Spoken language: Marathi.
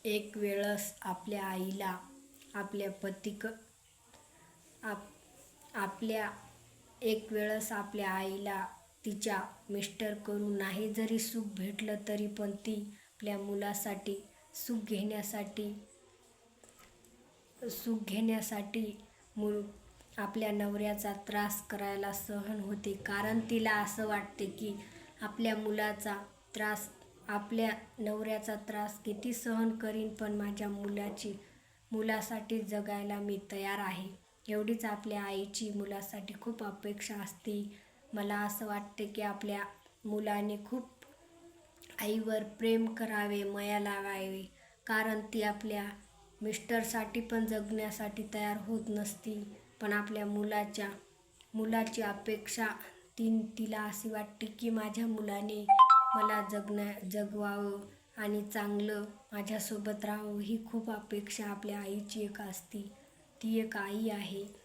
एक वेळेस आपल्या आईला आपल्या आपल्या आईला तिच्या मिस्टरकडून नाही जरी सुख भेटलं तरी पण ती आपल्या मुलासाठी सुख घेण्यासाठी आपल्या नवऱ्याचा त्रास करायला सहन होते. कारण तिला असं वाटते की आपल्या नवऱ्याचा त्रास किती सहन करीन, पण माझ्या मुलासाठी जगायला मी तयार आहे. एवढीच आपल्या आईची मुलासाठी खूप अपेक्षा असते. मला असं वाटते की आपल्या मुलाने खूप आईवर प्रेम करावे, माया लावावी. कारण ती आपल्या मिस्टरसाठी पण जगण्यासाठी तयार होत नसती, पण आपल्या मुलाची अपेक्षा तिला अशी वाटते की माझ्या मुलाने मला जगवावं आणि चांगलं माझ्यासोबत राहावं. ही खूप अपेक्षा आपल्या आईची एक असते. ती एक आई आहे.